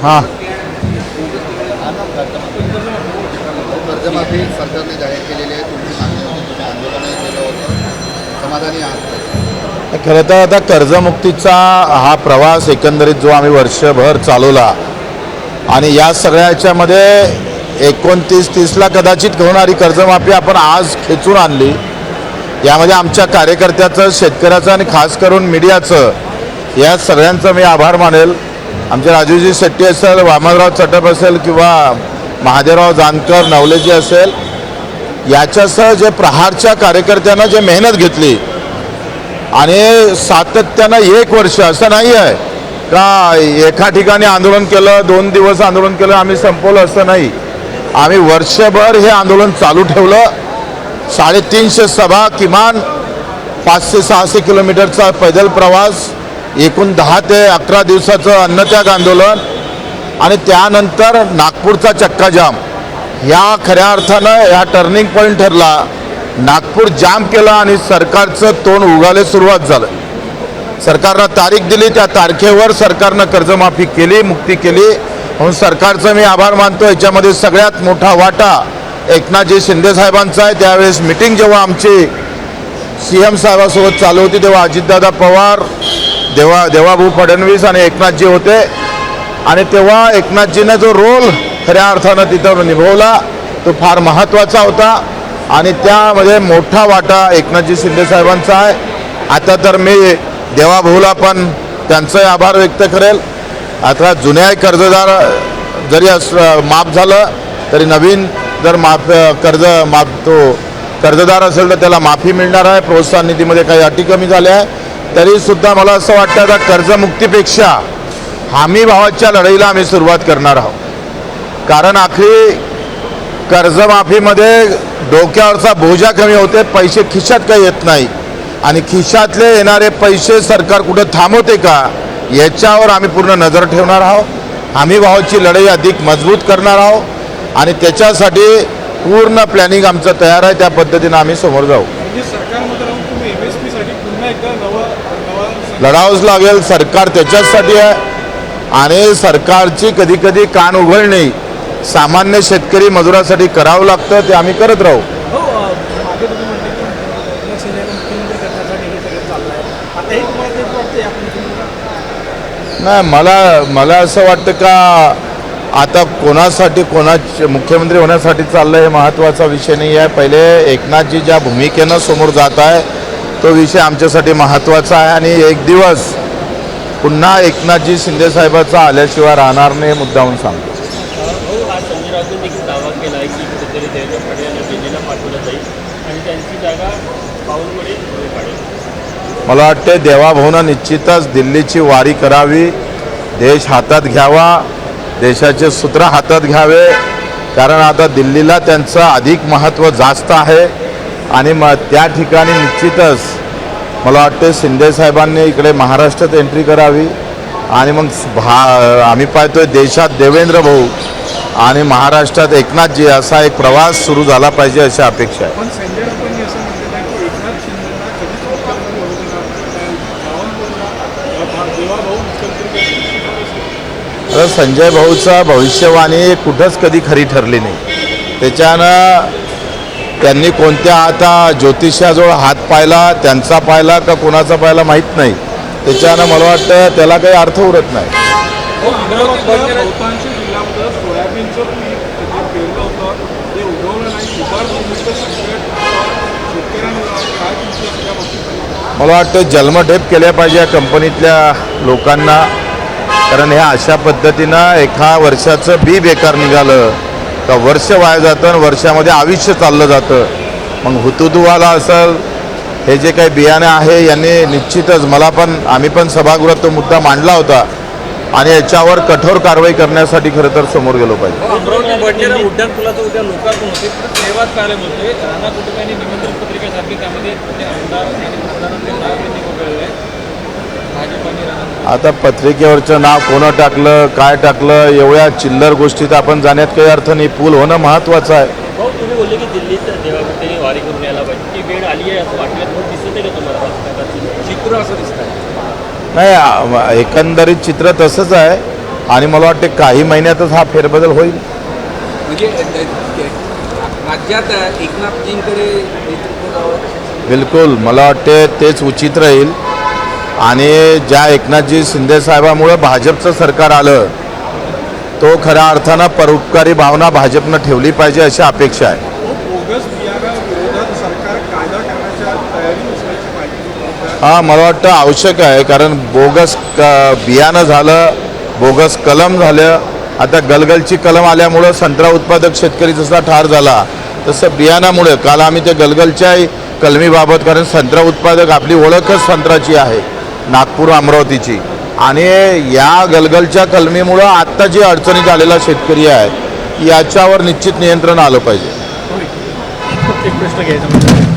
हां कर्जमाफी सरकारने जाहीर केलेली आहे. तुमची मागणी होती, तुम्ही आंदोलन केलं होतं, समाधानी आहात? खरं तर आता कर्जमुक्तीचा हा प्रवास एकंदरीत जो आम्ही वर्षभर चालवला आणि या सगळ्या याच्यामध्ये 29-30ला कदाचित होणारी कर्जमाफी आपण आज खेचून आणली. यामध्ये आमच्या कार्यकर्त्याचं, शेतकऱ्याचं आणि खास करून मीडियाचं या सगळ्यांचं मी आभार मानेल. आमचे राजूजी शेट्टी असेल, वामनराव चटप असेल किंवा महादेवराव जानकर, नवलेजी असेल, याच्यासह जे प्रहारच्या कार्यकर्त्यांना जे मेहनत घेतली आणि सातत्यानं 1 वर्ष असं नाही आहे का एका ठिकाणी आंदोलन केलं, 2 दिवस आंदोलन केलं, आम्ही संपवलं असं नाही. आम्ही वर्षभर हे आंदोलन चालू ठेवलं. 350 सभा, किमान 500-600 किलोमीटरचा पैदल प्रवास, एकूण 10 ते 11 दिवसाचं अन्नत्याग आंदोलन आणि त्यानंतर नागपूरचा चक्काजाम. ह्या खऱ्या अर्थानं ह्या टर्निंग पॉईंट ठरला. नागपूर जाम केला आणि सरकारचं तोंड उघडायला सुरुवात झालं. सरकारनं तारीख दिली, त्या तारखेवर सरकारनं कर्जमाफी केली, मुक्ती केली. म्हणून सरकारचं मी आभार मानतो. याच्यामध्ये सगळ्यात मोठा वाटा एकनाथजी शिंदे साहेबांचा आहे. त्यावेळेस मिटिंग जेव्हा आमची CM साहेबांसोबत चालू होती तेव्हा अजितदादा पवार, देवाभाऊ फडणवीस आणि एकनाथजी होते आणि तेव्हा एकनाथजीने जो रोल खऱ्या अर्थानं तिथं निभवला तो फार महत्त्वाचा होता आणि त्यामध्ये मोठा वाटा एकनाथजी शिंदे साहेबांचा आहे. आता तर मी देवाभाऊला पण त्यांचाही आभार व्यक्त करेल. आता जुन्या कर्जदार जरी माफ झालं तरी नवीन जर कर्जदार असेल तर त्याला माफी मिळणार आहे. प्रोत्साहन निधीमध्ये काही अटी कमी झाल्या आहे. तरीसुद्धा मला असं वाटतं आता कर्जमुक्तीपेक्षा हमी भावाच्या लढाईला आम्ही सुरुवात करणार आहोत. कारण आखरी कर्जमाफीमध्ये डोक्यावरचा बोजा कमी होते, पैसे खिशात काही येत नाही आणि खिशातले येणारे पैसे सरकार कुठं थांबवते का याच्यावर आम्ही पूर्ण नजर ठेवणार आहोत. हमी भावाची लढाई अधिक मजबूत करणार आहोत आणि त्याच्यासाठी पूर्ण प्लॅनिंग आमचं तयार आहे. त्या पद्धतीनं आम्ही समोर जाऊ. लढावंच लागेल. सरकार त्याच्याचसाठी आहे आणि सरकारची कधी कधी कान उघडणे सामान्य शेतकरी मजुरासाठी करावं लागतं. ते आम्ही करत राहू. नाही, मला असं वाटतं का आता कोणासाठी मुख्यमंत्री होण्यासाठी चाललं हे महत्त्वाचा विषय नाही आहे. पहिले एकनाथजी ज्या भूमिकेनं समोर जात आहे तो विषय आमच्यासाठी महत्त्वाचा आहे आणि एक दिवस पुन्हा एकनाथजी शिंदे साहेबाचा आल्याशिवाय राहणार नाही मुद्दाहून सांगतो. आज संजय राऊत देखील दावा केला आहे की कुठेतरी देवेंद्र फडणवीस यांना दिल्लीला पाठवलं जाईल आणि त्यांची जागा पाऊलकडे काढेल. मला वाटते देवाभाऊनं निश्चितच दिल्लीची वारी करावी, देश हातात घ्यावा, देशाचे सूत्र हातात घ्यावे. कारण आता दिल्लीला त्यांचं अधिक महत्त्व जास्त आहे आणि त्या ठिकाणी निश्चितच मला वाटते शिंदे साहेबांनी इकडे महाराष्ट्रात एंट्री करावी आणि मग आम्ही पाहतोय देशात देवेंद्र भाऊ आणि महाराष्ट्रात एकनाथजी असा एक प्रवास सुरू झाला पाहिजे अशी अपेक्षा आहे. तर संजय भाऊचा भविष्यवाणी कुठंच कधी खरी ठरली नाही. त्याच्यानं त्यांनी कोणत्या आता ज्योतिषाजवळ हात पाहिला, त्यांचा पाहिला का कोणाचा पाहिला माहीत नाही. त्याच्यानं मला वाटतं त्याला काही अर्थ उरत नाही. मला वाटतं जन्मठेप केल्या पाहिजे या कंपनीतल्या लोकांना. कारण ह्या अशा पद्धतीनं एका वर्षाचं बी बेकार निघालं का वर्ष वाया जातं आणि वर्षामध्ये आयुष्य चाललं जातं. मग हुतुतुवाला असेल हे जे काही बियाणे आहे यांनी निश्चितच आम्ही पण सभागृहात तो मुद्दा मांडला होता आणि याच्यावर कठोर कारवाई करण्यासाठी खरं तर समोर गेलो पाहिजे. उड्डाण पुलाचं उद्या लोकार्पण होते तेव्हाच काय बोलतोय राणा कुटुंबांनी निमंत्रण पत्रिका सारखी त्यामध्ये आमदार आणि खासदारांचे नाव त्यांनी वगळलंय. आता पत्रिकेवरचं नाव कोणं टाकलं, काय टाकलं, एवढ्या चिल्लर गोष्टीत आपण जाण्यात काही अर्थ नाही. पूल होणं महत्त्वाचं आहे. तुम्ही बोलले की दिल्लीत देवापुरीने वारी करून यायला पाहिजे, ती वेळ आली आहे असं वाटलं, दिसत आहे का तुम्हाला चित्र असं दिसत आहे? नाही, एकंदरीत चित्र तसंच आहे. आणि मला वाटते काही महिन्यातच हा फेरबदल होईल. म्हणजे राज्यात एकनाथजींकडे नेतृत्व द्यावं. बिलकुल मला वाटते तेच उचित राहील. आणि ज्या एकनाथजी शिंदेसाहेबामुळं भाजपचं सरकार आलं तो खऱ्या अर्थानं परोपकारी भावना भाजपनं ठेवली पाहिजे अशी अपेक्षा आहे. बोगस बियाणाविरोधात सरकार कायदा करण्याच्या तयारीत असल्याची माहिती. हां मला वाटतं आवश्यक आहे, कारण बोगस बियाणं झालं, बोगस कलम झालं. आता गलगलची कलम आल्यामुळं संत्रा उत्पादक शेतकरी जसा ठार झाला तसं बियाणामुळे काल आम्ही ते गलगलच्या कलमीबाबत, कारण संत्रा उत्पादक आपली ओळखच संत्र्याची आहे नागपूर अमरावतीची, आणि या गलगलच्या कलमीमुळं आत्ता जी अडचणीत आलेला शेतकरी आहे याच्यावर निश्चित नियंत्रण आलं पाहिजे. एक प्रश्न घ्यायचा म्हणजे